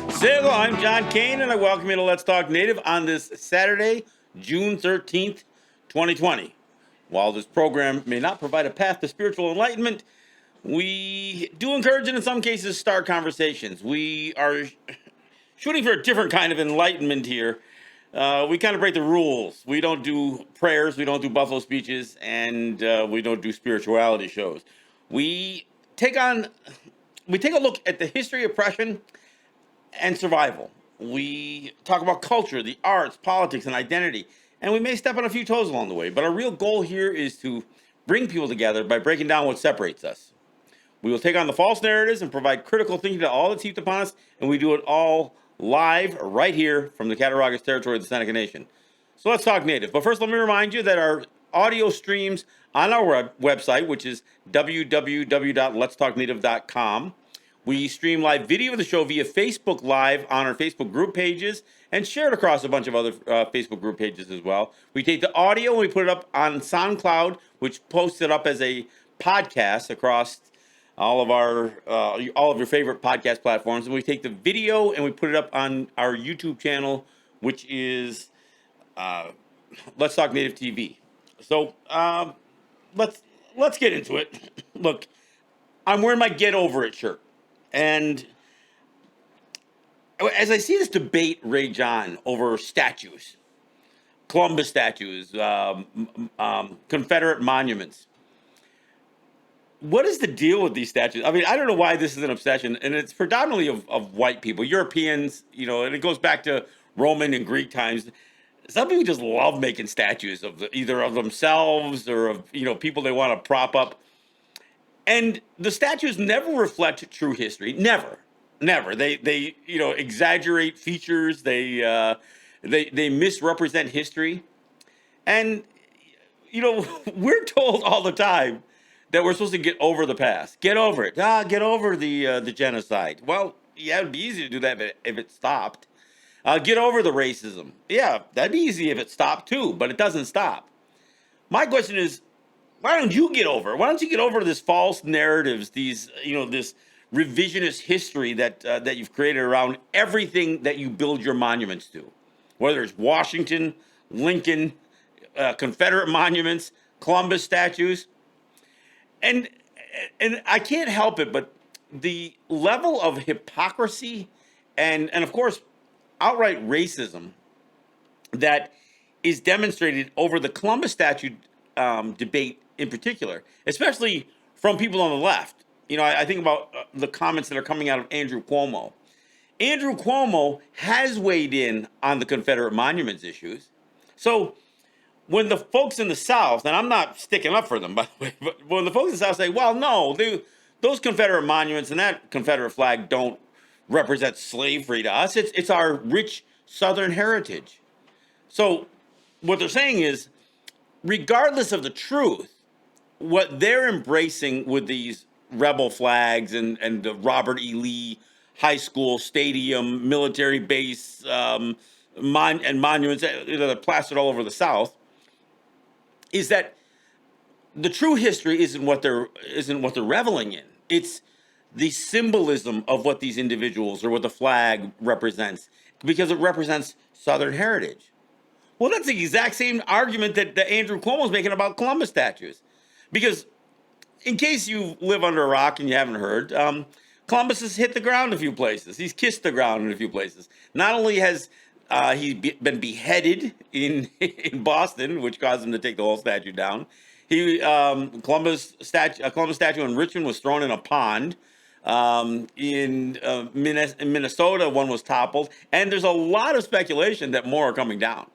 Hello, I'm John Kane, and I welcome you to Let's Talk Native on this Saturday, June 13th, 2020. While this program may not provide a path to spiritual enlightenment, we do encourage and in some cases start conversations. We are shooting for a different kind of enlightenment here. We kind of break the rules. We don't do prayers, we don't do buffalo speeches, and we don't do spirituality shows. We take on we take a look at the history of oppression and survival. We talk about culture, the arts, politics, and identity. And we may step on a few toes along the way, but our real goal here is to bring people together by breaking down what separates us. We will take on the false narratives and provide critical thinking to all that's heaped upon us, and we do it all live right here from the Cattaraugus territory of the Seneca Nation. So let's talk native. But first, let me remind you that our audio streams on our website, which is www.letstalknative.com. We stream live video of the show via Facebook Live on our Facebook group pages and share it across a bunch of other Facebook group pages as well. We take the audio and we put it up on SoundCloud, which posts it up as a podcast across all of your favorite podcast platforms. And we take the video and we put it up on our YouTube channel, which is Let's Talk Native TV. So let's get into it. Look, I'm wearing my Get Over It shirt. And as I see this debate rage on over statues, Columbus statues, Confederate monuments, what is the deal with these statues? I mean, I don't know why this is an obsession, and it's predominantly of white people, Europeans, and it goes back to Roman and Greek times. Some people just love making statues of either of themselves or of people they want to prop up. And the statues never reflect true history. Never. They exaggerate features. They misrepresent history. And we're told all the time that we're supposed to get over the past. Get over it. Get over the genocide. Well, yeah, it'd be easy to do that if it stopped. Get over the racism. Yeah, that'd be easy if it stopped too, but it doesn't stop. My question is, why don't you get over it? Why don't you get over this false narratives, this revisionist history that you've created around everything that you build your monuments to, whether it's Washington, Lincoln, Confederate monuments, Columbus statues, and I can't help it, but the level of hypocrisy and of course outright racism that is demonstrated over the Columbus statue debate in particular, especially from people on the left. I think about the comments that are coming out of Andrew Cuomo. Andrew Cuomo has weighed in on the Confederate monuments issues. So when the folks in the South, and I'm not sticking up for them, by the way, but when the folks in the South say, well, no, those Confederate monuments and that Confederate flag don't represent slavery to us. It's our rich Southern heritage. So what they're saying is, regardless of the truth, what they're embracing with these rebel flags and the Robert E. Lee High School stadium, military base, and monuments that are plastered all over the South, is that the true history isn't what they're reveling in. It's the symbolism of what these individuals or what the flag represents, because it represents Southern heritage. Well, that's the exact same argument that Andrew Cuomo is making about Columbus statues. Because in case you live under a rock and you haven't heard, Columbus has hit the ground a few places. He's kissed the ground in a few places. Not only has he been beheaded in Boston, which caused him to take the whole statue down. Columbus statue in Richmond was thrown in a pond. In Minnesota, one was toppled, and there's a lot of speculation that more are coming down.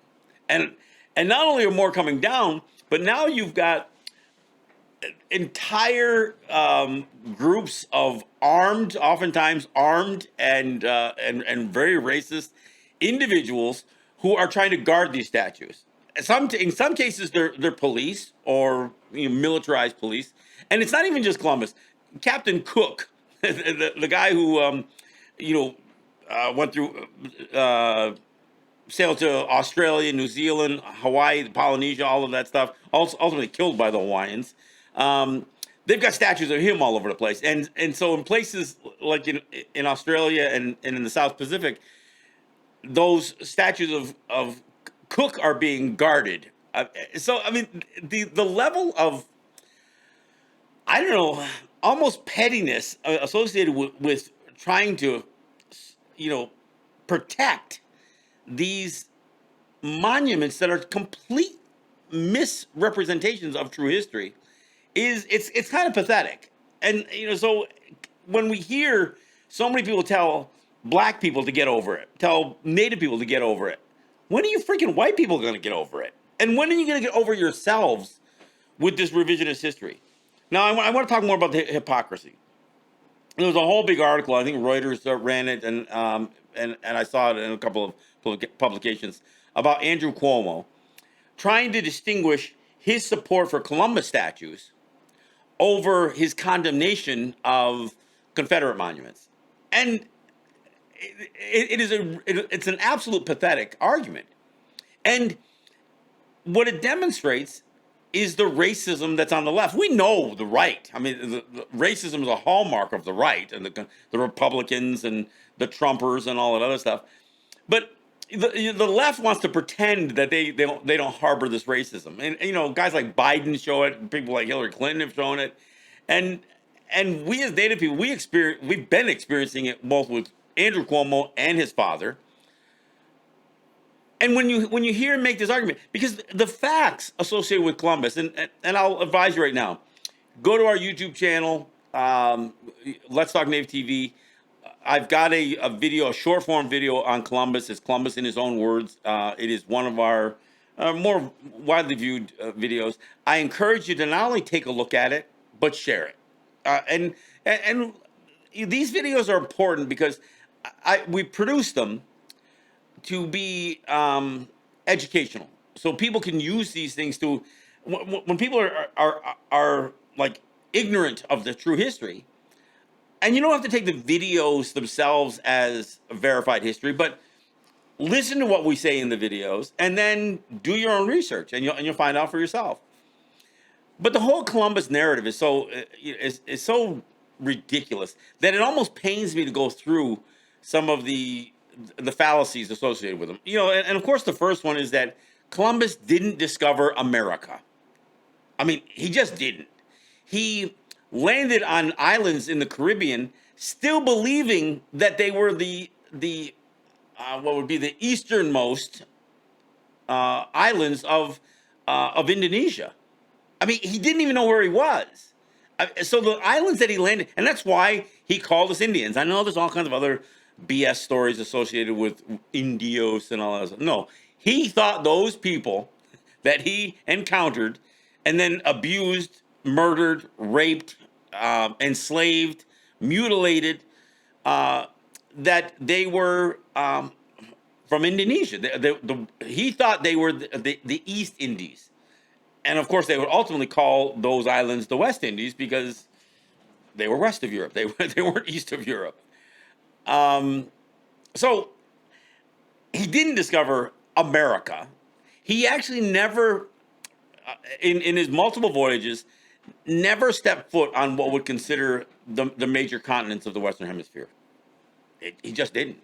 And not only are more coming down, but now you've got entire groups of oftentimes armed and very racist individuals who are trying to guard these statues. In some cases, they're police or militarized police, and it's not even just Columbus. Captain Cook, the guy who went through. Sailed to Australia, New Zealand, Hawaii, Polynesia, all of that stuff. Also ultimately killed by the Hawaiians. The they've got statues of him all over the place. And so in places like in Australia and in the South Pacific, those statues of Cook are being guarded. So I mean, the level of, I don't know, almost pettiness associated with trying to, you know, protect these monuments that are complete misrepresentations of true history is, it's kind of pathetic. And so when we hear so many people tell black people to get over it, tell native people to get over it, when are you freaking white people going to get over it? And when are you going to get over yourselves with this revisionist history? Now, I want to talk more about the hypocrisy. There was a whole big article. I think Reuters ran it, and I saw it in a couple of publications about Andrew Cuomo trying to distinguish his support for Columbus statues over his condemnation of Confederate monuments. And it's an absolute pathetic argument. And what it demonstrates is the racism that's on the left. We know the right. I mean, the racism is a hallmark of the right and the Republicans and the Trumpers and all that other stuff. But the left wants to pretend that they don't harbor this racism. And guys like Biden show it. People like Hillary Clinton have shown it. And we as Native people, we've been experiencing it both with Andrew Cuomo and his father. And when you hear him make this argument, because the facts associated with Columbus, and I'll advise you right now, go to our YouTube channel, Let's Talk Native TV. I've got a video, a short form video on Columbus. It's Columbus in his own words. It is one of our more widely viewed videos. I encourage you to not only take a look at it, but share it. And these videos are important because we produce them to be educational, so people can use these things to, when people are like ignorant of the true history, and you don't have to take the videos themselves as verified history, but listen to what we say in the videos, and then do your own research, and you'll find out for yourself. But the whole Columbus narrative is so ridiculous that it almost pains me to go through some of the fallacies associated with them. And of course the first one is that Columbus didn't discover America. I mean, he just didn't. He landed on islands in the Caribbean, still believing that they were the what would be the easternmost islands of Indonesia. I mean, he didn't even know where he was. So the islands that he landed, and that's why he called us Indians. I know there's all kinds of other BS stories associated with Indios and all that stuff. No, he thought those people that he encountered and then abused, murdered, raped, enslaved, mutilated, that they were from Indonesia. He thought they were the East Indies. And of course, they would ultimately call those islands the West Indies because they were west of Europe. They weren't east of Europe. So he didn't discover America. He actually never, in his multiple voyages, never stepped foot on what would consider the major continents of the Western Hemisphere. He just didn't.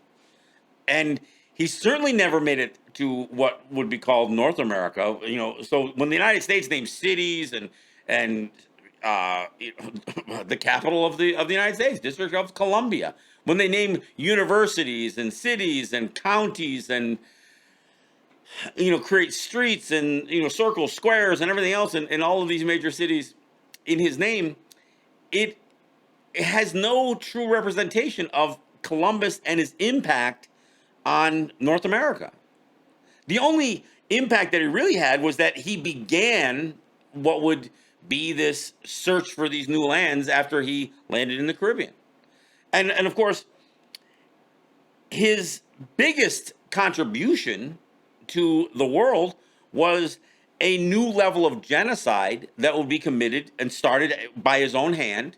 And he certainly never made it to what would be called North America. So when the United States named cities and the capital of the United States, District of Columbia, when they name universities and cities and counties and create streets and circles, squares, and everything else in all of these major cities in his name, it has no true representation of Columbus and his impact on North America. The only impact that he really had was that he began what would be this search for these new lands after he landed in the Caribbean. And of course, his biggest contribution to the world was a new level of genocide that would be committed and started by his own hand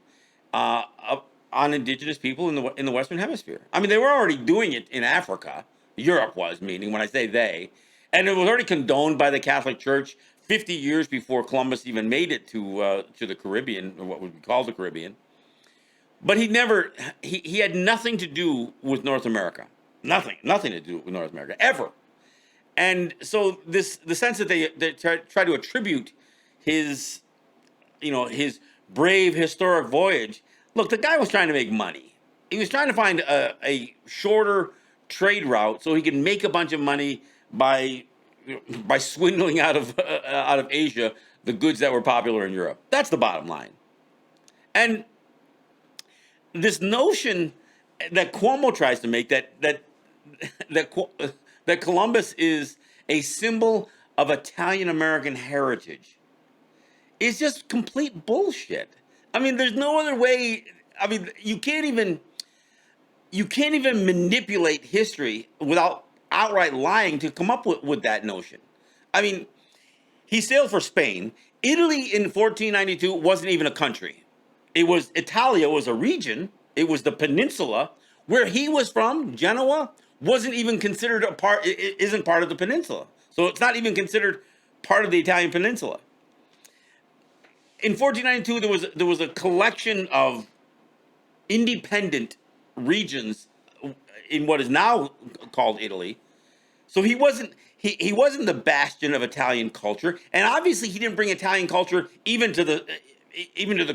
on indigenous people in the Western Hemisphere. I mean, they were already doing it in Africa. Europe was, meaning when I say they, and it was already condoned by the Catholic Church 50 years before Columbus even made it to the Caribbean, or what would be called the Caribbean. But he had nothing to do with North America. Nothing to do with North America ever. And so the sense that they try to attribute his his brave historic voyage. Look, the guy was trying to make money. He was trying to find a shorter trade route so he could make a bunch of money by by swindling out of Asia the goods that were popular in Europe. That's the bottom line. And this notion that Cuomo tries to make that that Columbus is a symbol of Italian American heritage is just complete bullshit. I mean, there's no other way. I mean, you can't even manipulate history without outright lying to come up with that notion. I mean, he sailed for Spain. Italy in 1492 wasn't even a country. It was Italia was a region. It was the peninsula where he was from. Genoa wasn't even considered a part. It isn't part of the peninsula, so it's not even considered part of the Italian peninsula. In 1492, there was a collection of independent regions in what is now called Italy. So he wasn't the bastion of Italian culture, and obviously he didn't bring Italian culture even to the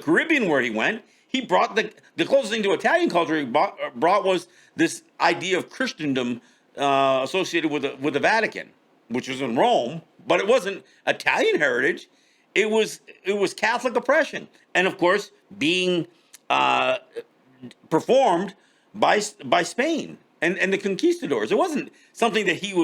Caribbean where he went. He brought the closest thing to Italian culture brought was this idea of Christendom associated with the Vatican, which was in Rome, but it wasn't Italian heritage. It was Catholic oppression, and of course being performed by Spain and the conquistadors. It wasn't something that he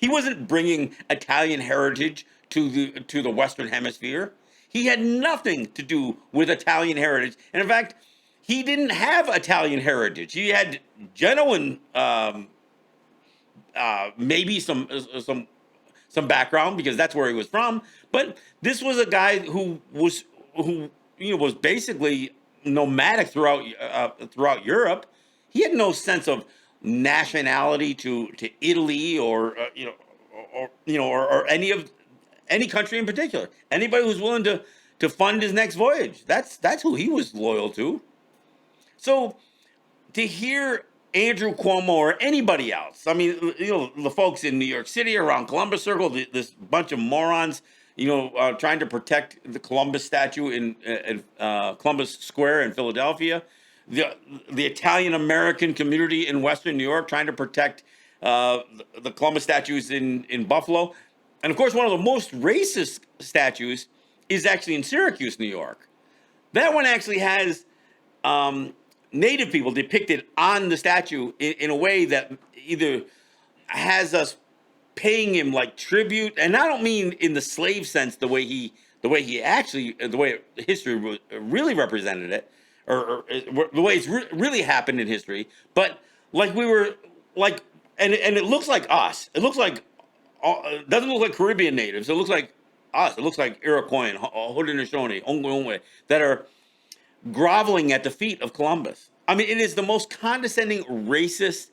wasn't bringing Italian heritage to the Western Hemisphere. He had nothing to do with Italian heritage, and in fact, he didn't have Italian heritage. He had Genoan, maybe some background because that's where he was from. But this was a guy who was basically nomadic throughout Europe. He had no sense of nationality to Italy or any country in particular. Anybody who's willing to fund his next voyage, that's who he was loyal to. So to hear Andrew Cuomo or anybody else, I mean, the folks in New York City around Columbus Circle, this bunch of morons, trying to protect the Columbus statue in Columbus Square in Philadelphia, the Italian American community in Western New York trying to protect the Columbus statues in Buffalo, and of course one of the most racist statues is actually in Syracuse, New York. That one actually has Native people depicted on the statue in a way that either has us paying him like tribute, and I don't mean in the slave sense, the way history really represented it, or the way it's really happened in history, but like we were like, and it looks like us. It looks like it doesn't look like Caribbean natives. It looks like us. It looks like Iroquois, Haudenosaunee, Ongwe, that are groveling at the feet of Columbus. I mean, it is the most condescending, racist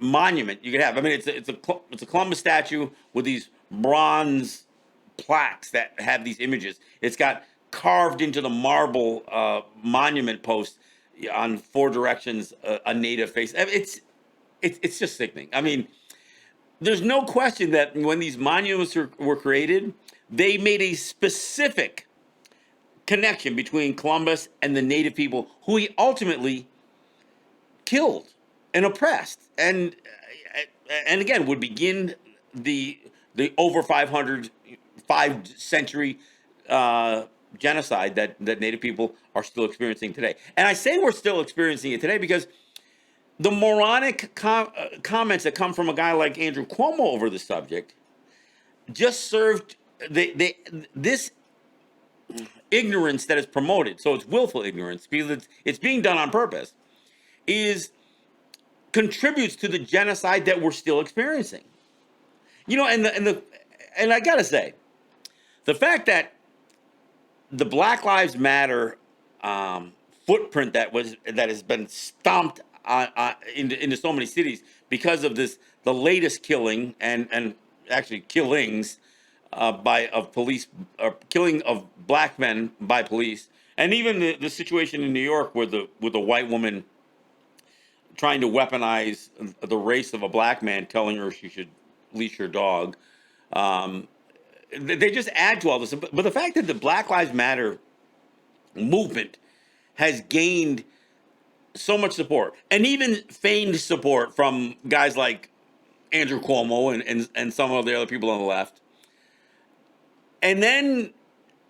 monument you could have. I mean, it's a Columbus statue with these bronze plaques that have these images. It's got carved into the marble monument post on four directions a native face. I mean, it's just sickening. I mean, there's no question that when these monuments were created, they made a specific connection between Columbus and the native people who he ultimately killed and oppressed, and again would begin the over 5 century genocide that native people are still experiencing today. And I say we're still experiencing it today because the moronic comments that come from a guy like Andrew Cuomo over the subject just served this ignorance that is promoted, so it's willful ignorance because it's being done on purpose, contributes to the genocide that we're still experiencing. And I gotta say, the fact that the Black Lives Matter footprint that has been stomped into so many cities because of the latest killing and actually killings by of police killing of black men by police, and even the situation in New York with a white woman trying to weaponize the race of a black man, telling her she should leash her dog. Um, they just add to all this. But the fact that the Black Lives Matter movement has gained so much support, and even feigned support from guys like Andrew Cuomo and some of the other people on the left. And then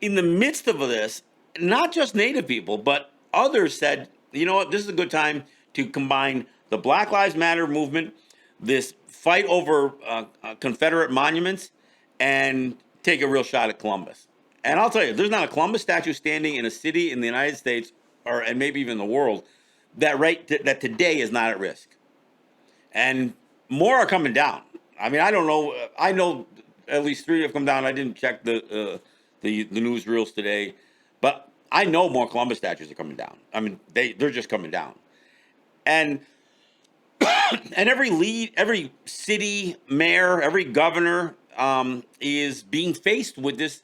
in the midst of this, not just Native people, but others said, you know what, this is a good time to combine the Black Lives Matter movement, this fight over Confederate monuments, and take a real shot at Columbus. And I'll tell you, there's not a Columbus statue standing in a city in the United States, or and maybe even the world, that today is not at risk. And more are coming down. I mean, I don't know. I know at least three have come down. I didn't check the newsreels today, but I know more Columbus statues are coming down. I mean, they're just coming down, and and every city mayor, every governor is being faced with this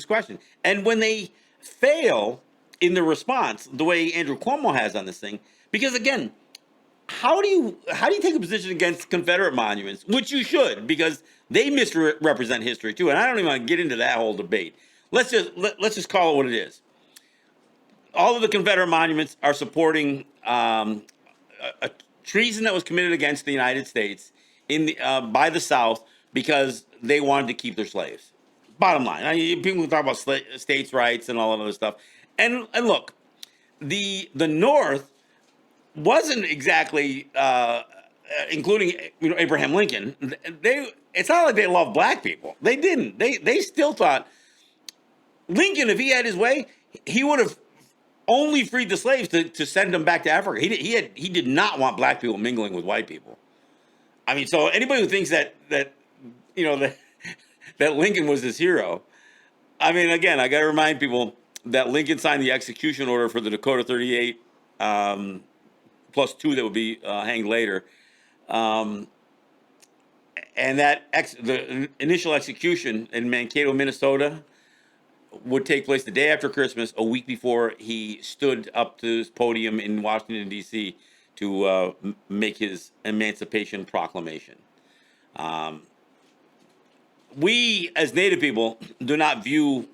question. And when they fail in the response, the way Andrew Cuomo has on this thing, because again, how do you take a position against Confederate monuments, which you should, because they misrepresent history too. And I don't even want to get into that whole debate. Let's just call it what it is. All of the Confederate monuments are supporting a treason that was committed against the United States by the South because they wanted to keep their slaves. Bottom line, people can talk about states' rights and all that other stuff. And look, the North wasn't exactly including Abraham Lincoln. It's not like they loved black people. They didn't. They still thought Lincoln, if he had his way, he would have only freed the slaves to send them back to Africa. He did not want black people mingling with white people. I mean, so anybody who thinks that you know that that Lincoln was his hero, I mean, again, I got to remind people that Lincoln signed the execution order for the Dakota 38, plus two that would be hanged later, and that the initial execution in Mankato, Minnesota, would take place the day after Christmas, a week before he stood up to his podium in Washington, D.C. to make his Emancipation Proclamation. We, as Native people, do not view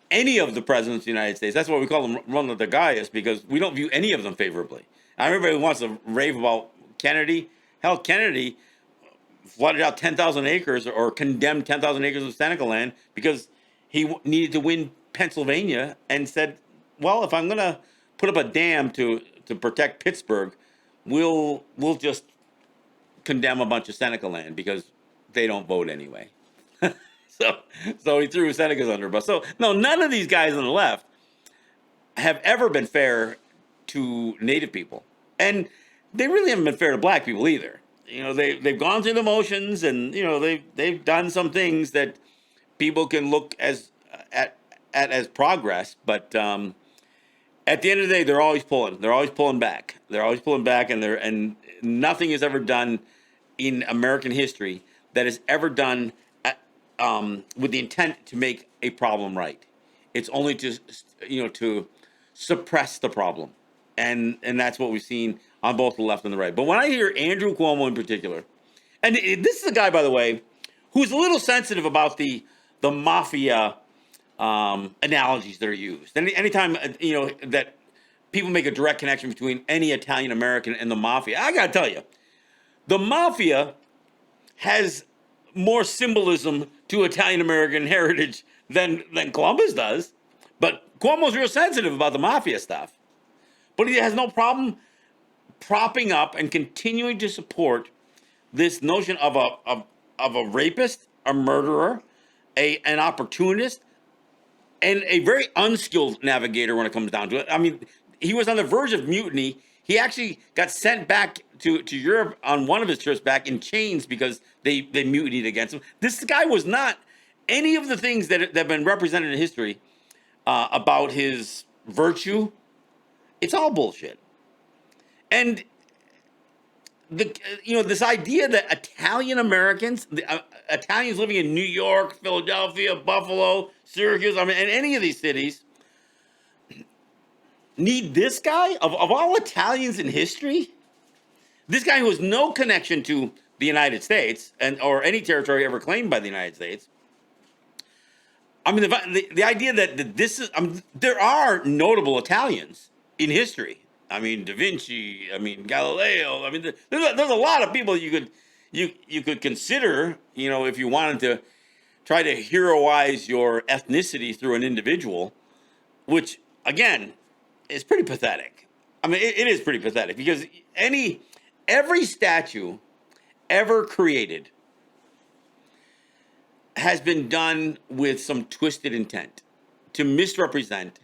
any of the presidents of the United States. That's why we call them one of the Gaius, because we don't view any of them favorably. Everybody wants to rave about Kennedy. Hell, Kennedy flooded out 10,000 acres or condemned 10,000 acres of Seneca land because he needed to win Pennsylvania, and said, well, if I'm going to put up a dam to protect Pittsburgh, we'll just condemn a bunch of Seneca land because they don't vote anyway. So he threw Seneca's under the bus. So no, none of these guys on the left have ever been fair to Native people, and they really haven't been fair to black people either. They've gone through the motions, and they've done some things that people can look as progress, but at the end of the day, they're always pulling back. And nothing is ever done in American history that is ever done with the intent to make a problem right. It's only to suppress the problem, and that's what we've seen on both the left and the right. But when I hear Andrew Cuomo in particular, and this is a guy, by the way, who's a little sensitive about the mafia analogies that are used. Anytime that people make a direct connection between any Italian American and the mafia, I gotta tell you, the mafia has more symbolism to Italian American heritage than Columbus does. But Cuomo's real sensitive about the mafia stuff. But he has no problem propping up and continuing to support this notion of a rapist, a murderer, an opportunist, and a very unskilled navigator when it comes down to it. I mean, he was on the verge of mutiny. He actually got sent back to Europe on one of his trips back in chains because they mutinied against him. This guy was not any of the things that have been represented in history about his virtue. It's all bullshit. And this idea that Italian Americans, Italians living in New York, Philadelphia, Buffalo, Syracuse, I mean, and any of these cities need this guy of all Italians in history. This guy who has no connection to the United States and or any territory ever claimed by the United States. I mean, the idea that this is, there are notable Italians in history. I mean, Da Vinci. I mean, Galileo. I mean, there's a lot of people you could consider. You know, if you wanted to try to heroize your ethnicity through an individual, which again is pretty pathetic. I mean, it is pretty pathetic because every statue ever created has been done with some twisted intent to misrepresent,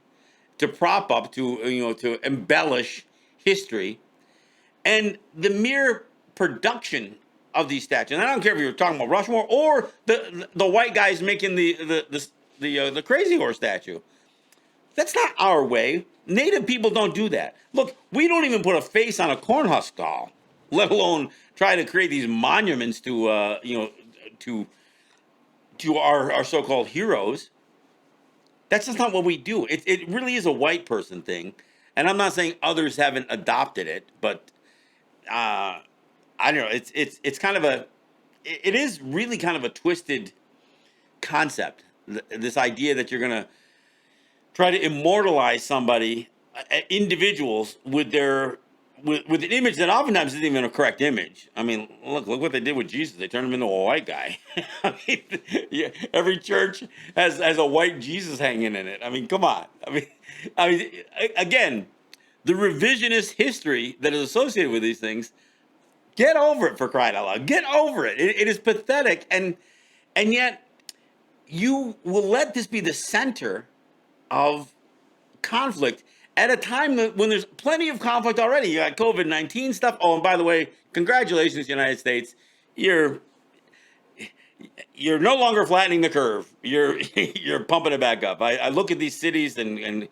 to prop up, to embellish history, and the mere production of these statues. And I don't care if you're talking about Rushmore or the white guys making the Crazy Horse statue. That's not our way. Native people don't do that. Look, we don't even put a face on a cornhusk doll, let alone try to create these monuments to our so-called heroes. That's just not what we do. It really is a white person thing, and I'm not saying others haven't adopted it, but I don't know. It's kind of it is really kind of a twisted concept. This idea that you're gonna try to immortalize somebody, individuals with with an image that oftentimes isn't even a correct image. I mean, look what they did with Jesus. They turned him into a white guy. I mean, yeah, every church has a white Jesus hanging in it. I mean, come on. I mean, again, the revisionist history that is associated with these things. Get over it, for crying out loud. Get over it. It is pathetic, and yet you will let this be the center of conflict at a time when there's plenty of conflict already. You got COVID-19 stuff. Oh, and by the way, congratulations, United States. You're no longer flattening the curve. You're pumping it back up. I look at these cities and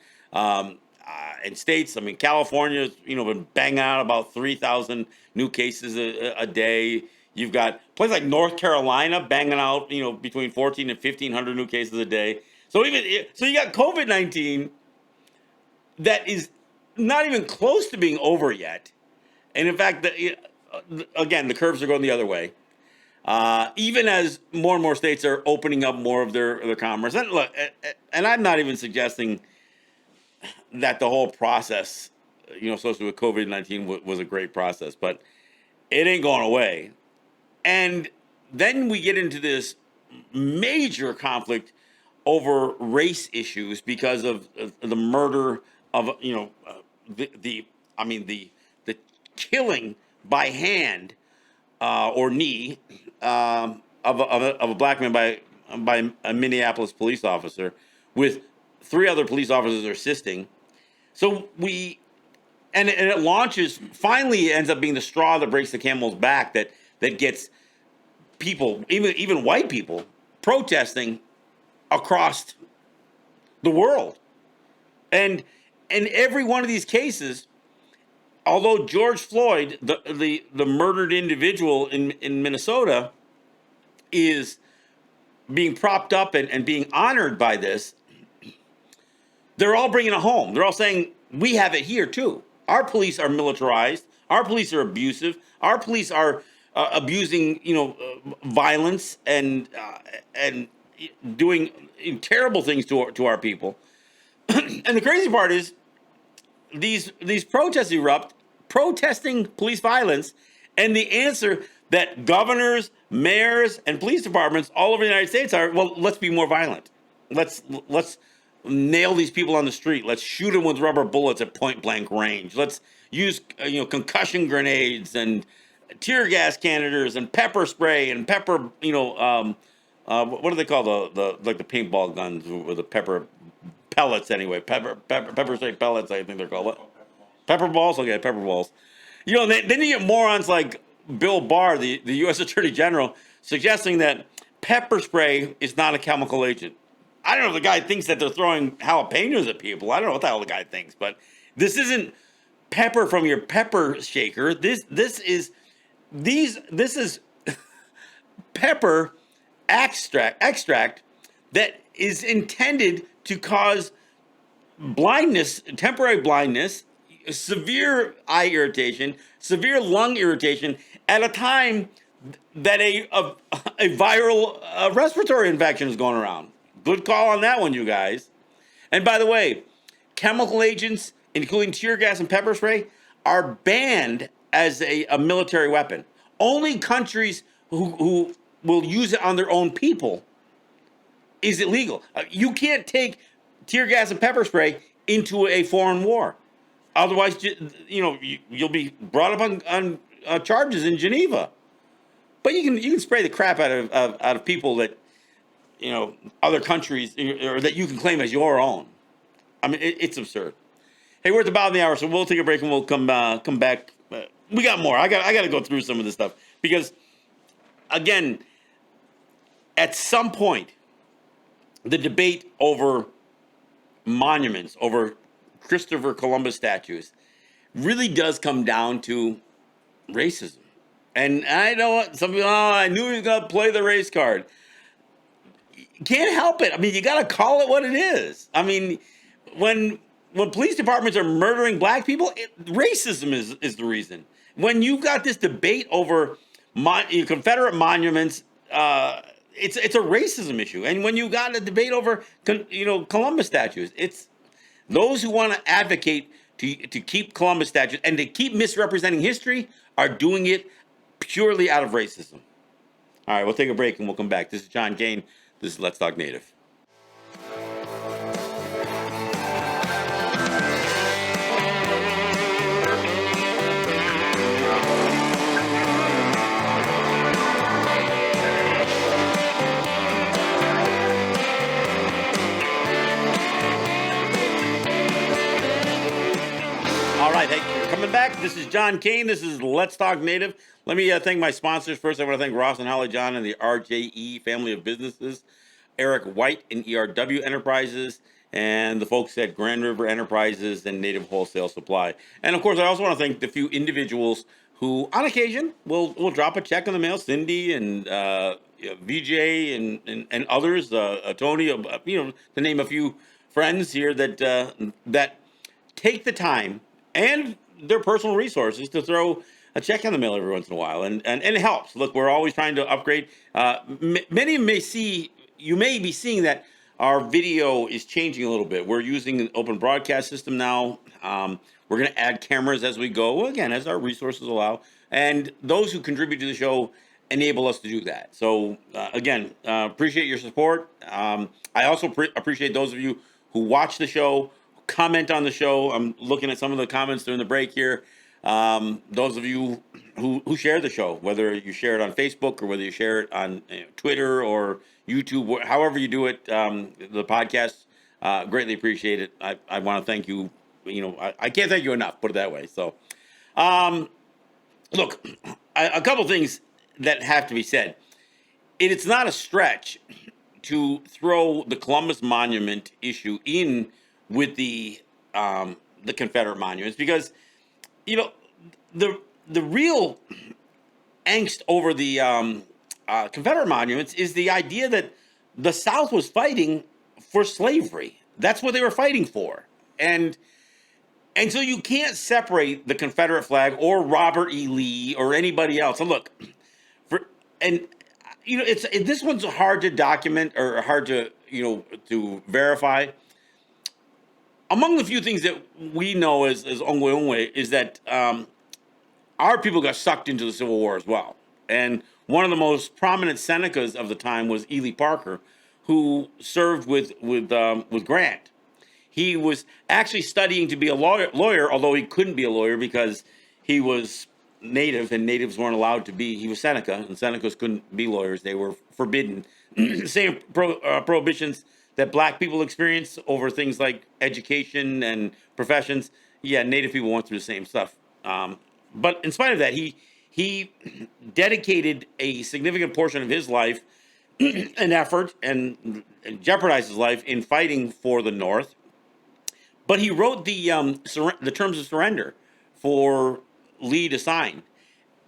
states. I mean, California's been banging out about 3,000 new cases a day. You've got places like North Carolina banging out between 14 and 1,500 new cases a day. So you got COVID-19 that is not even close to being over yet, and in fact, again, the curves are going the other way. Even as more and more states are opening up more of their commerce, and look, and I'm not even suggesting that the whole process, associated with COVID-19 was a great process, but it ain't going away. And then we get into this major conflict over race issues because of the murder of the killing by hand or knee of a black man by a Minneapolis police officer, with 3 other police officers assisting. So it launches. Finally, it ends up being the straw that breaks the camel's back that gets people, even white people, protesting across the world. And every one of these cases, although George Floyd, the murdered individual in Minnesota, is being propped up and being honored by this, they're all bringing it home. They're all saying, we have it here too. Our police are militarized. Our police are abusive. Our police are abusing, violence and doing terrible things to our people. And the crazy part is, these protests erupt, protesting police violence, and the answer that governors, mayors, and police departments all over the United States are, well, let's be more violent. Let's nail these people on the street. Let's shoot them with rubber bullets at point blank range. Let's use concussion grenades and tear gas canisters and pepper spray and pepper what do they call the paintball guns with the pepper pellets anyway? Pepper spray pellets, I think they're called. What? Pepper balls? Okay, pepper balls. Then you get morons like Bill Barr, the U.S. Attorney General, suggesting that pepper spray is not a chemical agent. I don't know if the guy thinks that they're throwing jalapenos at people. I don't know what the hell the guy thinks, but this isn't pepper from your pepper shaker. This is This is pepper extract that is intended to cause blindness, temporary blindness, severe eye irritation, severe lung irritation at a time that a viral respiratory infection is going around. Good call on that one, you guys. And by the way, chemical agents, including tear gas and pepper spray, are banned as a military weapon. Only countries who will use it on their own people is illegal. You can't take tear gas and pepper spray into a foreign war. Otherwise, you'll be brought up on charges in Geneva. But you can spray the crap out of people that other countries or that you can claim as your own. I mean, it's absurd. Hey, we're at the bottom of the hour, so we'll take a break and we'll come back. We got more. I got to go through some of this stuff because, again, at some point, the debate over monuments, over Christopher Columbus statues, really does come down to racism. And I know some people, I knew he was going to play the race card. Can't help it. I mean, you got to call it what it is. I mean, when police departments are murdering black people, racism is the reason. When you've got this debate over Confederate monuments, it's a racism issue. And when you got a debate over Columbus statues, it's those who want to advocate to keep Columbus statues and to keep misrepresenting history are doing it purely out of racism. All right, we'll take a break and we'll come back. This is John Kane. This is Let's Talk Native. All right, hey, coming back. This is John Kane. This is Let's Talk Native. Let me thank my sponsors. First, I want to thank Ross and Holly John and the RJE family of businesses, Eric White and ERW Enterprises, and the folks at Grand River Enterprises and Native Wholesale Supply. And of course, I also want to thank the few individuals who, on occasion, will drop a check in the mail. Cindy and VJ and others, Tony, to name a few friends here that take the time and their personal resources to throw a check in the mail every once in a while, and it helps. Look, we're always trying to upgrade. Many you may be seeing that our video is changing a little bit. We're using an open broadcast system now. We're going to add cameras as we go, again, as our resources allow. And those who contribute to the show enable us to do that. So, again, appreciate your support. I also appreciate those of you who watch the show, comment on the show. I'm looking at some of the comments during the break here. Those of you who share the show, whether you share it on Facebook or whether you share it on Twitter or YouTube, however you do it, the podcast, greatly appreciate it. I want to thank you. I can't thank you enough, put it that way. So, look, a couple things that have to be said. It's not a stretch to throw the Columbus Monument issue in with the Confederate monuments because the real angst over the Confederate monuments is the idea that the South was fighting for slavery. That's what they were fighting for, and so you can't separate the Confederate flag or Robert E. Lee or anybody else. And look, this one's hard to document or hard to verify. Among the few things that we know as Ongwe is that our people got sucked into the Civil War as well. And one of the most prominent Senecas of the time was Ely Parker, who served with Grant. He was actually studying to be a lawyer, although he couldn't be a lawyer because he was Native and Natives weren't allowed to be. He was Seneca, and Senecas couldn't be lawyers. They were forbidden. Same prohibitions that black people experience over things like education and professions. Yeah, Native people went through the same stuff. But in spite of that, he dedicated a significant portion of his life and effort and jeopardized his life in fighting for the North. But he wrote the terms of surrender for Lee to sign.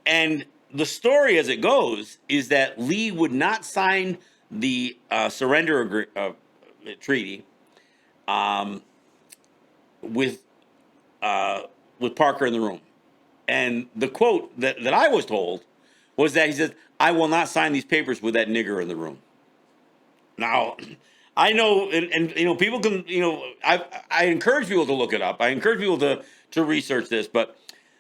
And the story as it goes is that Lee would not sign the treaty um, with with Parker in the room. And the quote that I was told was that he said, "I will not sign these papers with that nigger in the room." Now, I know, and people can, I encourage people to look it up. I encourage people to research this, but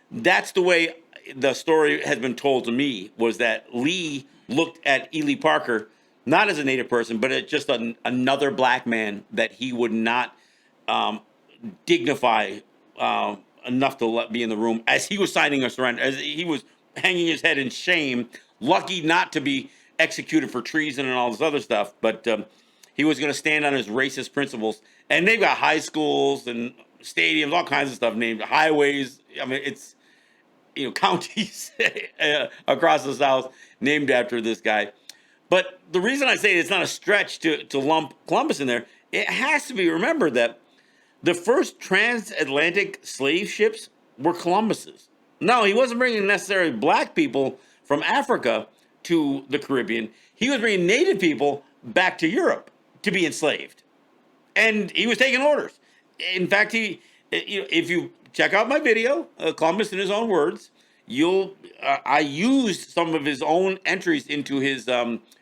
that's the way the story has been told to me, was that Lee looked at Ely Parker not as a Native person, but as just another black man that he would not um, dignify enough to let be in the room as he was signing a surrender, as he was hanging his head in shame, lucky not to be executed for treason and all this other stuff. But he was going to stand on his racist principles. And they've got high schools and stadiums, all kinds of stuff named highways. I mean, it's, counties across the South named after this guy. But the reason I say it's not a stretch to lump Columbus in there, it has to be remembered that the first transatlantic slave ships were Columbus's. No, he wasn't bringing necessarily black people from Africa to the Caribbean. He was bringing native people back to Europe to be enslaved. And he was taking orders. In fact, if you check out my video, Columbus in his own words, I used some of his own entries into his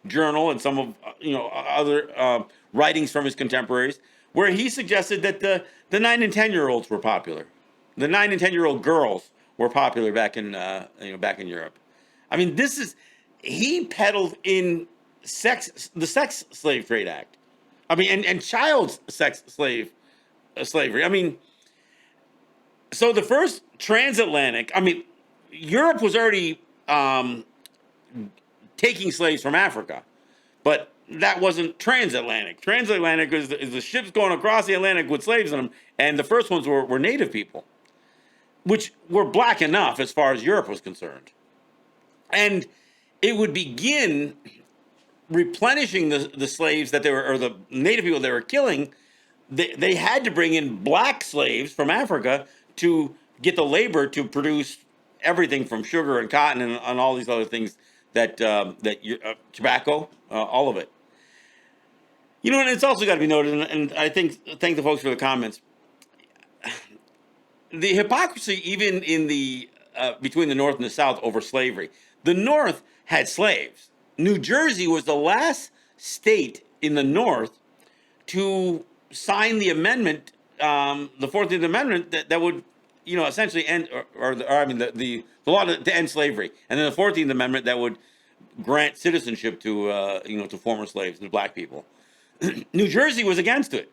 journal and some of other writings from his contemporaries, where he suggested that the 9 and 10-year-olds were popular. The 9 and 10-year-old girls were popular back in back in Europe. I mean, he peddled in the Sex Slave Trade Act. I mean, and child sex slavery. I mean, so the first transatlantic. I mean, Europe was already taking slaves from Africa, but that wasn't transatlantic. Transatlantic is the ships going across the Atlantic with slaves in them, and the first ones were native people, which were black enough as far as Europe was concerned. And it would begin replenishing the slaves that they were, or the native people they were killing. They had to bring in black slaves from Africa to get the labor to produce everything from sugar and cotton and all these other things tobacco, all of it. And it's also got to be noted, and I thank the folks for the comments. The hypocrisy, even in the between the North and the South over slavery. The North had slaves. New Jersey was the last state in the North to sign the amendment, the 14th Amendment, that would, essentially end, the law to end slavery, and then the 14th Amendment that would grant citizenship to former slaves, to black people. New Jersey was against it.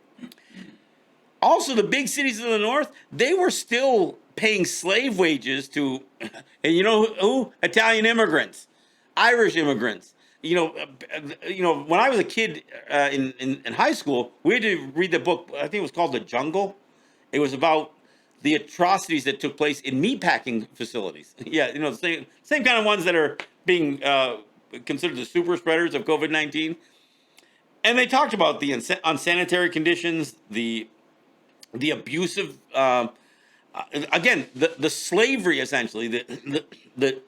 Also, the big cities in the North, they were still paying slave wages to, and you know who? Italian immigrants, Irish immigrants. When I was a kid in high school, we had to read the book. I think it was called The Jungle. It was about the atrocities that took place in meatpacking facilities. Yeah, the same kind of ones that are being considered the super spreaders of COVID-19. And they talked about the unsanitary conditions, the abusive, again, the slavery, essentially, the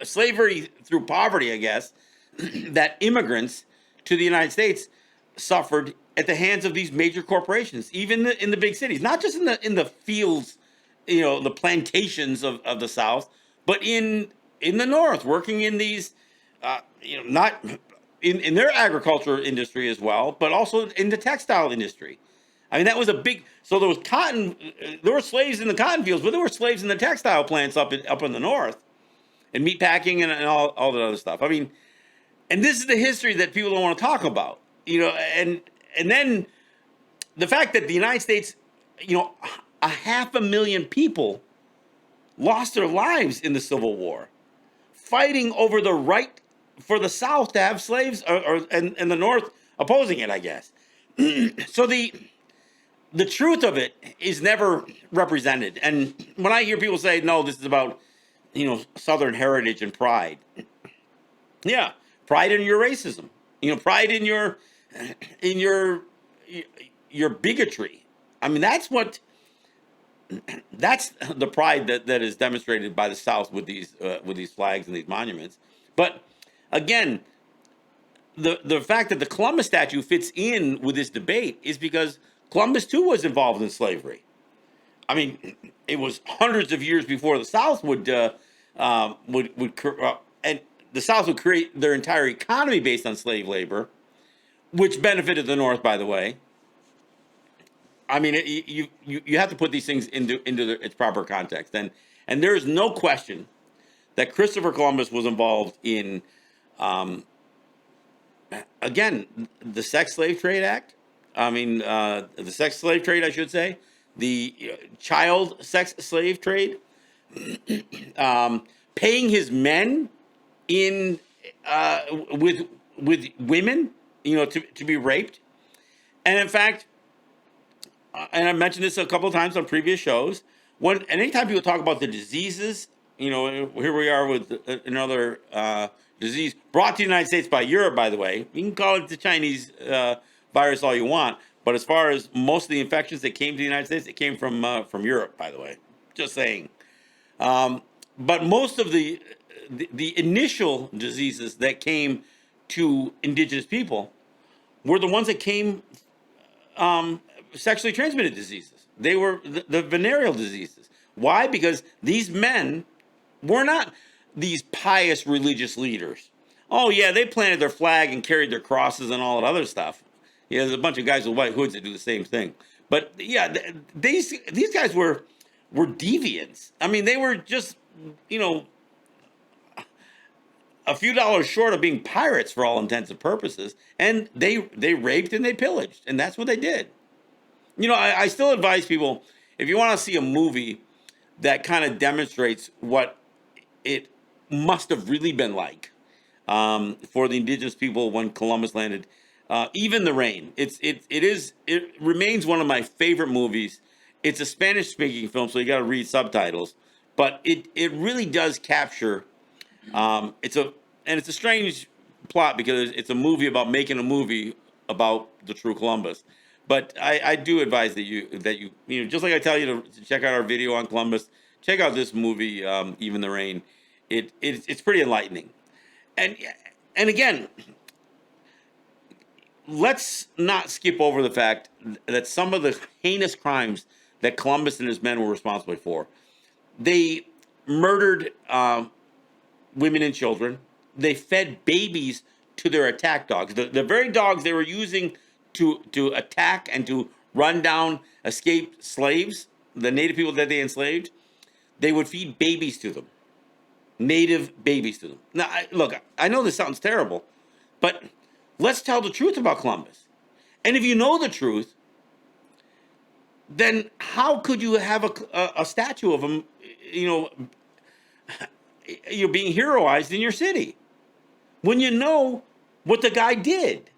slavery through poverty, I guess, that immigrants to the United States suffered at the hands of these major corporations, even in the big cities, not just in the fields, the plantations of the South, but in the North, working in these, not in their agriculture industry as well, but also in the textile industry. I mean, that was a big. So there was cotton. There were slaves in the cotton fields, but there were slaves in the textile plants up in the North, and meat packing and all that other stuff. I mean, and this is the history that people don't want to talk about. And then the fact that the United States, 500,000 people lost their lives in the Civil War, fighting over the right for the South to have slaves, and the North opposing it, I guess. So the truth of it is never represented. And when I hear people say, no, this is about, Southern heritage and pride. Yeah, pride in your racism, pride in your bigotry. I mean, that's what that's the pride that is demonstrated by the South with these flags and these monuments. But again, the fact that the Columbus statue fits in with this debate is because Columbus too was involved in slavery. I mean, it was hundreds of years before the South and the South would create their entire economy based on slave labor, which benefited the North, by the way. I mean, you have to put these things into its proper context, and there is no question that Christopher Columbus was involved in, again, the Sex Slave Trade Act. I mean, the sex slave trade, I should say, the child sex slave trade, paying his men in with women, to be raped, and in fact. And I mentioned this a couple of times on previous shows. Anytime people talk about the diseases, here we are with another disease brought to the United States by Europe, by the way. You can call it the Chinese virus all you want, but as far as most of the infections that came to the United States, it came from Europe, by the way. Just saying. But most of the initial diseases that came to indigenous people were the ones that came sexually transmitted diseases. They were the venereal diseases. Why? Because these men were not these pious religious leaders. Oh yeah, they planted their flag and carried their crosses and all that other stuff. Yeah, there's a bunch of guys with white hoods that do the same thing. But yeah, these guys were deviants. I mean, they were just a few dollars short of being pirates for all intents and purposes, and they raped and they pillaged, and that's what they did. I still advise people, if you want to see a movie that kind of demonstrates what it must have really been like for the indigenous people when Columbus landed, Even the Rain. It remains one of my favorite movies. It's a Spanish speaking film, so you got to read subtitles, but it really does capture. It's a strange plot because it's a movie about making a movie about the true Columbus. But I do advise that you just like I tell you to check out our video on Columbus, check out this movie, Even the Rain. It's pretty enlightening, and again, let's not skip over the fact that some of the heinous crimes that Columbus and his men were responsible for. They murdered women and children. They fed babies to their attack dogs. The very dogs they were using to attack and to run down escaped slaves, the native people that they enslaved, they would feed babies to them, native babies to them. Now, look, I know this sounds terrible, but let's tell the truth about Columbus. And if you know the truth, then how could you have a statue of him, being heroized in your city when you know what the guy did?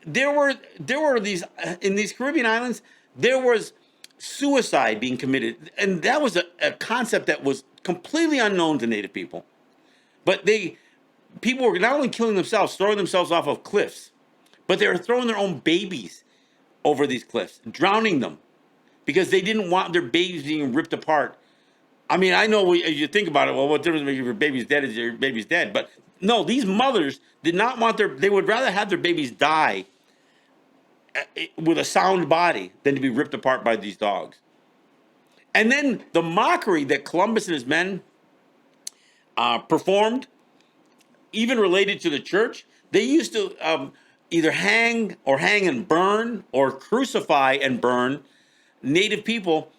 There were these in these Caribbean islands. There was suicide being committed, and that was a concept that was completely unknown to Native people. But people were not only killing themselves, throwing themselves off of cliffs, but they were throwing their own babies over these cliffs, drowning them, because they didn't want their babies being ripped apart. I mean, I know as you think about it, well, what difference makes if your baby's dead is your baby's dead? But no, these mothers did not want they would rather have their babies die with a sound body than to be ripped apart by these dogs. And then the mockery that Columbus and his men performed, even related to the church, they used to either hang and burn or crucify and burn Native people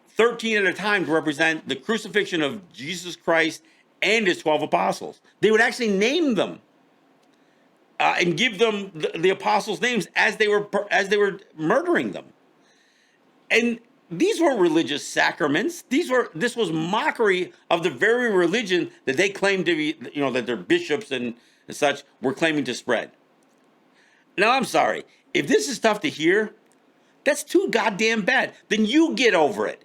13 at a time to represent the crucifixion of Jesus Christ and his 12 apostles. They would actually name them and give them the apostles' names as they were murdering them. And these weren't religious sacraments. This was mockery of the very religion that they claimed to be, that their bishops and such were claiming to spread. Now, I'm sorry. If this is tough to hear, that's too goddamn bad. Then you get over it.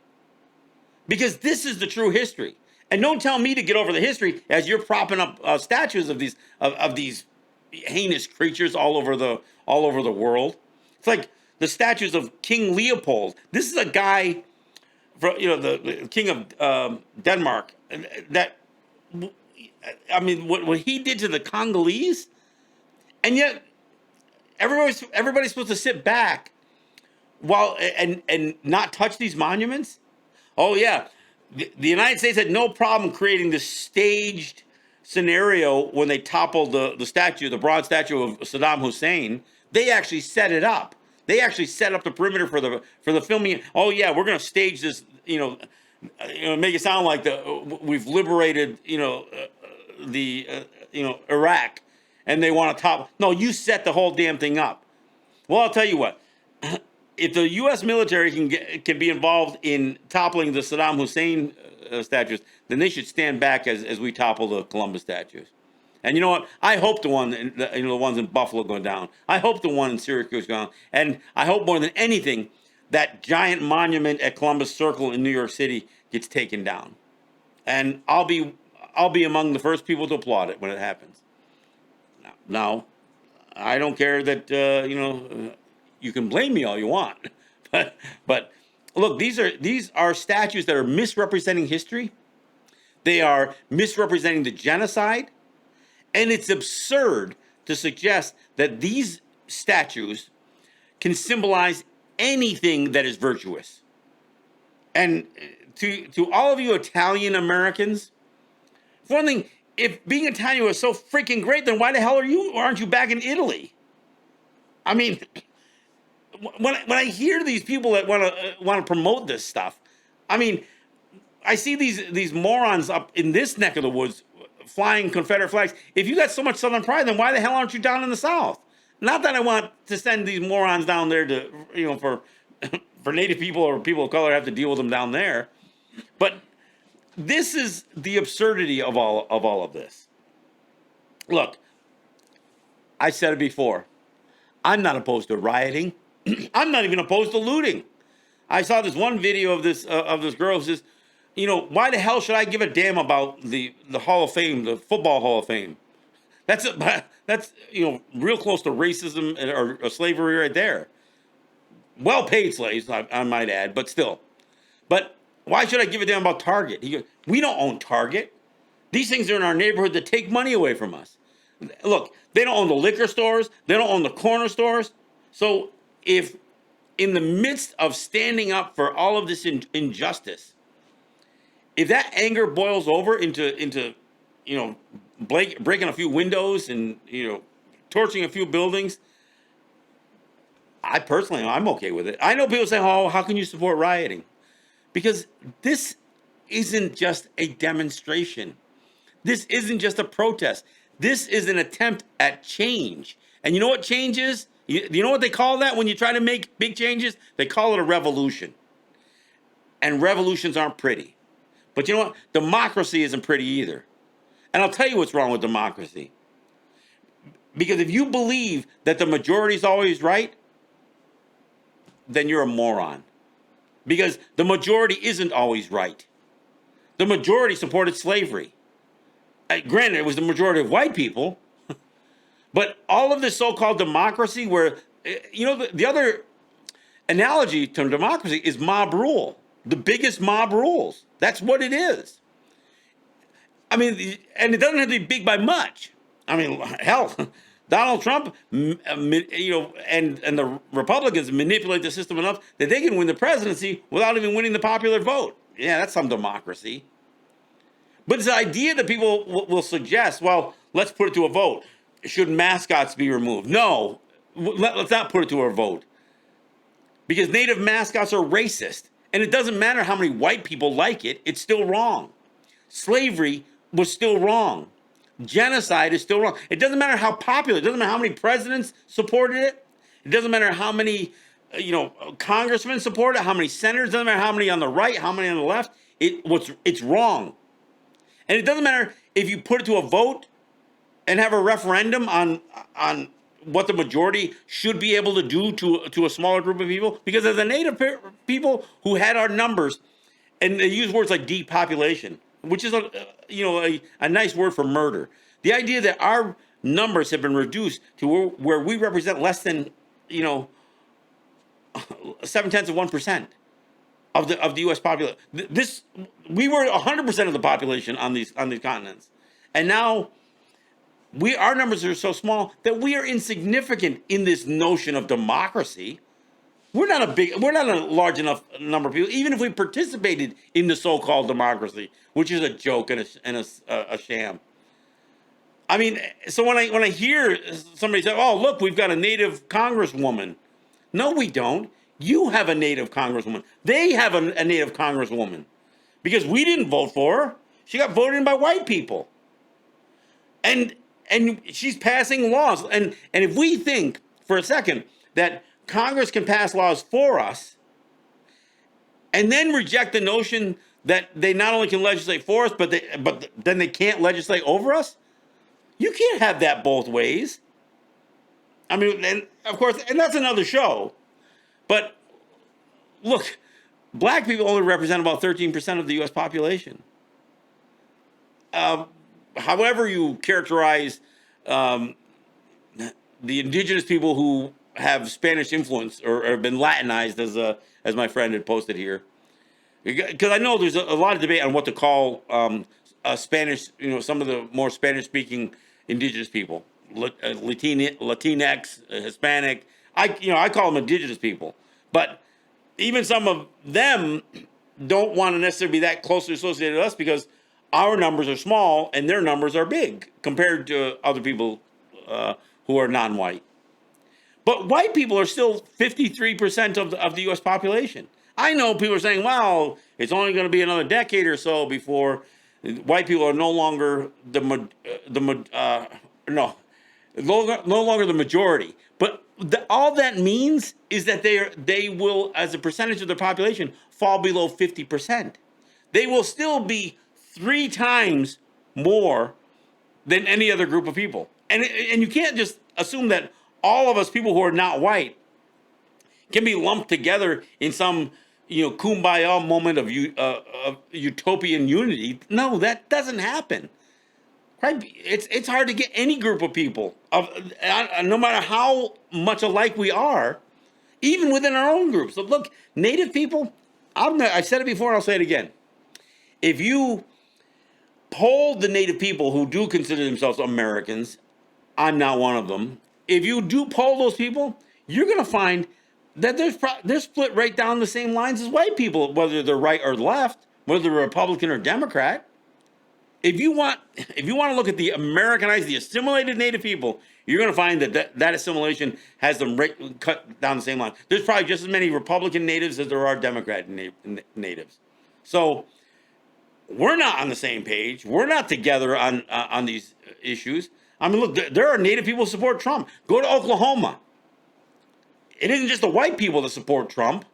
Because this is the true history. And don't tell me to get over the history as you're propping up statues of these heinous creatures all over the world. It's like the statues of King Leopold. This is a guy the king of Denmark, that I mean, what he did to the Congolese, and yet everybody's supposed to sit back while and not touch these monuments. Oh yeah, the United States had no problem creating this staged scenario when they toppled the statue, the bronze statue of Saddam Hussein. They actually set it up. They actually set up the perimeter for the filming. Oh yeah, we're going to stage this. Make it sound like we've liberated. The Iraq, and they want to top. No, you set the whole damn thing up. Well, I'll tell you what. If the U.S. military can be involved in toppling the Saddam Hussein statues, then they should stand back as we topple the Columbus statues. And you know what? I hope the ones in Buffalo go down. I hope the one in Syracuse go down. And I hope more than anything that giant monument at Columbus Circle in New York City gets taken down. And I'll be among the first people to applaud it when it happens. Now, I don't care that you can blame me all you want, but look, these are statues that are misrepresenting history. They are misrepresenting the genocide, and it's absurd to suggest that these statues can symbolize anything that is virtuous. And to all of you Italian Americans, for one thing, if being Italian was so freaking great, then why the hell aren't you back in Italy? I mean, when I hear these people that want to promote this stuff, I mean, I see these morons up in this neck of the woods flying Confederate flags. If you got so much Southern pride, then why the hell aren't you down in the South? Not that I want to send these morons down there to for for Native people or people of color have to deal with them down there, but this is the absurdity of all of this. Look, I said it before. I'm not opposed to rioting. I'm not even opposed to looting. I saw this one video of this girl who says, why the hell should I give a damn about the Hall of Fame, the Football Hall of Fame? That's real close to racism or slavery right there. Well-paid slaves, I might add, but still. But why should I give a damn about Target? He goes, we don't own Target. These things are in our neighborhood that take money away from us. Look, they don't own the liquor stores. They don't own the corner stores. So if in the midst of standing up for all of this injustice, if that anger boils over into breaking a few windows and torching a few buildings, I'm okay with it. I know people say, "Oh, how can you support rioting?" Because this isn't just a demonstration. This isn't just a protest. This is an attempt at change. And you know what change is? You know what they call that when you try to make big changes? They call it a revolution. And revolutions aren't pretty. But you know what? Democracy isn't pretty either. And I'll tell you what's wrong with democracy. Because if you believe that the majority is always right, then you're a moron. Because the majority isn't always right. The majority supported slavery. Granted, it was the majority of white people. But all of this so-called democracy where, the other analogy to democracy is mob rule. The biggest mob rules. That's what it is. I mean, and it doesn't have to be big by much. I mean, hell, Donald Trump, and the Republicans manipulate the system enough that they can win the presidency without even winning the popular vote. Yeah, that's some democracy. But it's the idea that people will suggest, well, let's put it to a vote. Should mascots be removed? No, let's not put it to a vote. Because native mascots are racist. And it doesn't matter how many white people like it, it's still wrong. Slavery was still wrong. Genocide is still wrong. It doesn't matter how popular, it doesn't matter how many presidents supported it. It doesn't matter how many, congressmen supported it, how many senators, it doesn't matter how many on the right, how many on the left. It's wrong. And it doesn't matter if you put it to a vote and have a referendum on what the majority should be able to do to a smaller group of people. Because as a native people who had our numbers, and they use words like depopulation, which is a nice word for murder. The idea that our numbers have been reduced to where we represent less than 0.7%. of the U.S. population. This we were 100% of the population on these continents, and now our numbers are so small that we are insignificant in this notion of democracy. We're not a large enough number of people, even if we participated in the so-called democracy, which is a joke and a sham. I mean, so when I hear somebody say, "Oh, look, we've got a native congresswoman," no, we don't. You have a native congresswoman. They have a native congresswoman because we didn't vote for her. She got voted in by white people, and she's passing laws. And if we think for a second that Congress can pass laws for us, and then reject the notion that they not only can legislate for us, but then they can't legislate over us, you can't have that both ways. I mean, and of course, and that's another show. But look, black people only represent about 13% of the U.S. population. However you characterize the indigenous people who have Spanish influence or have been Latinized, as my friend had posted here, because I know there's a lot of debate on what to call Spanish. Some of the more Spanish-speaking indigenous people, Latinx, Hispanic. I call them indigenous people, but even some of them don't want to necessarily be that closely associated with us because our numbers are small and their numbers are big compared to other people who are non-white. But white people are still 53% of the U.S. population. I know people are saying, well, it's only going to be another decade or so before white people are no longer no longer the majority. But all that means is that they will, as a percentage of their population, fall below 50%. They will still be 3 times more than any other group of people. And you can't just assume that all of us people who are not white can be lumped together in some kumbaya moment of utopian unity. No, that doesn't happen. Right? It's hard to get any group of people no matter how much alike we are, even within our own group. So look, Native people, I said it before and I'll say it again. If you poll the Native people who do consider themselves Americans, I'm not one of them. If you do poll those people, you're going to find that they're split right down the same lines as white people, whether they're right or left, whether they're Republican or Democrat. If you want to look at the Americanized, the assimilated Native people, you're going to find that assimilation has them cut down the same line. There's probably just as many Republican natives as there are Democrat natives. So we're not on the same page. We're not together on these issues. I mean, look, there are Native people who support Trump. Go to Oklahoma. It isn't just the white people that support Trump.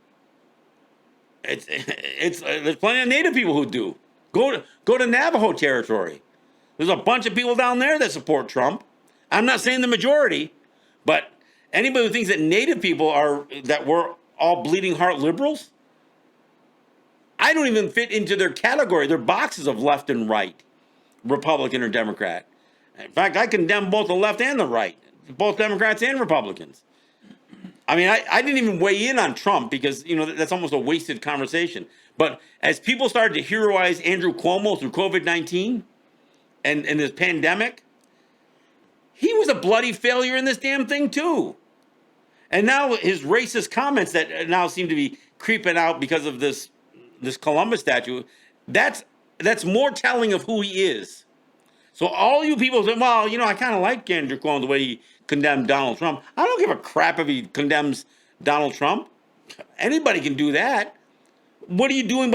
There's plenty of Native people who do. Go to Navajo territory. There's a bunch of people down there that support Trump. I'm not saying the majority, but anybody who thinks that Native people that we're all bleeding heart liberals, I don't even fit into their category, their boxes of left and right, Republican or Democrat. In fact, I condemn both the left and the right, both Democrats and Republicans. I mean, I didn't even weigh in on Trump because, that's almost a wasted conversation. But as people started to heroize Andrew Cuomo through COVID-19 and this pandemic, he was a bloody failure in this damn thing too. And now his racist comments that now seem to be creeping out because of this Columbus statue, that's more telling of who he is. So all you people say, well, I kind of like Andrew Cuomo the way he condemned Donald Trump. I don't give a crap if he condemns Donald Trump. Anybody can do that. What are you doing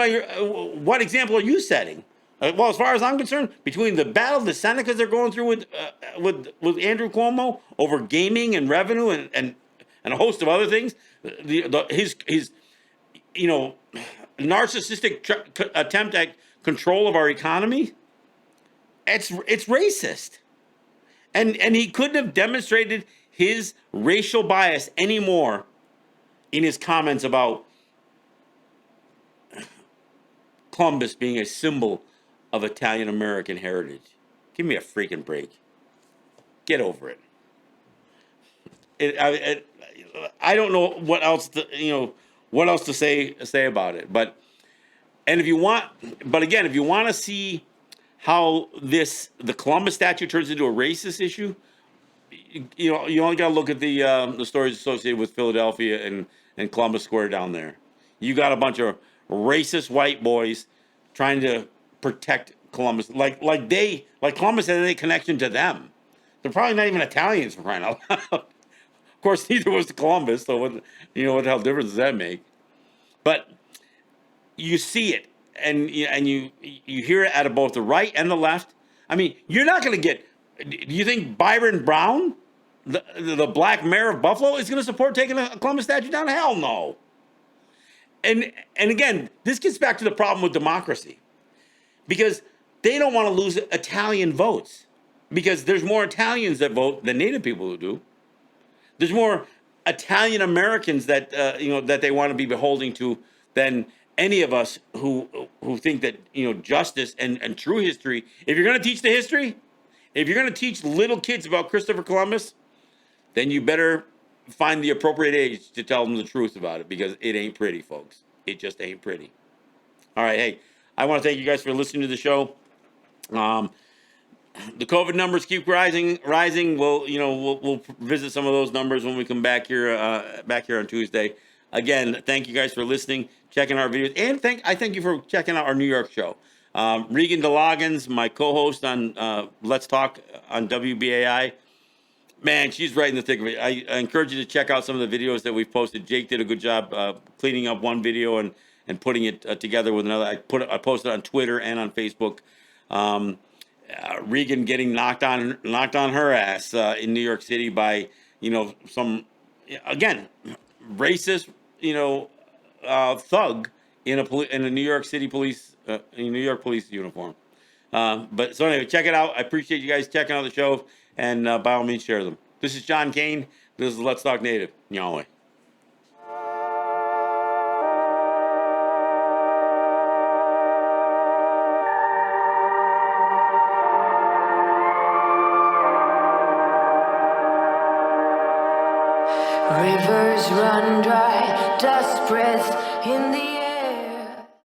what example are you setting? Well, as far as I'm concerned, between the battle the Senecas are going through with Andrew Cuomo over gaming and revenue and a host of other things, his narcissistic attempt at control of our economy, it's racist. And he couldn't have demonstrated his racial bias anymore in his comments about Columbus being a symbol of Italian American heritage. Give me a freaking break. Get over it. I don't know what else what else to say about it? But if you want to see how the Columbus statue turns into a racist issue, you only got to look at the stories associated with Philadelphia and Columbus Square down there. You got a bunch of racist white boys trying to protect Columbus, like Columbus has any connection to them. They're probably not even Italians, for crying out loud. Of course, neither was Columbus. So what the hell difference does that make? But you see it, and you hear it out of both the right and the left. I mean, you're not going to get. Do you think Byron Brown, the black mayor of Buffalo, is going to support taking a Columbus statue down? Hell no. And again, this gets back to the problem with democracy, because they don't want to lose Italian votes, because there's more Italians that vote than Native people who do. There's more Italian Americans that that they want to be beholding to than any of us who think that justice and true history. If you're going to teach the history, if you're going to teach little kids about Christopher Columbus, then you better find the appropriate age to tell them the truth about it, because it ain't pretty, folks. It just ain't pretty. All right, hey, I want to thank you guys for listening to the show. The COVID numbers keep rising. We'll visit some of those numbers when we come back here on Tuesday. Again, thank you guys for listening, checking our videos, and I thank you for checking out our New York show. Regan DeLoggins, my co-host on Let's Talk on WBAI. Man, she's right in the thick of it. I encourage you to check out some of the videos that we've posted. Jake did a good job cleaning up one video and putting it together with another. I posted on Twitter and on Facebook. Regan getting knocked on her ass in New York City by some again racist thug in a New York City police in New York police uniform. But so anyway, check it out. I appreciate you guys checking out the show, and by all means share them. This is John Kane. This is Let's Talk Native. Yahweh. Rivers run dry, dust spreads in the air.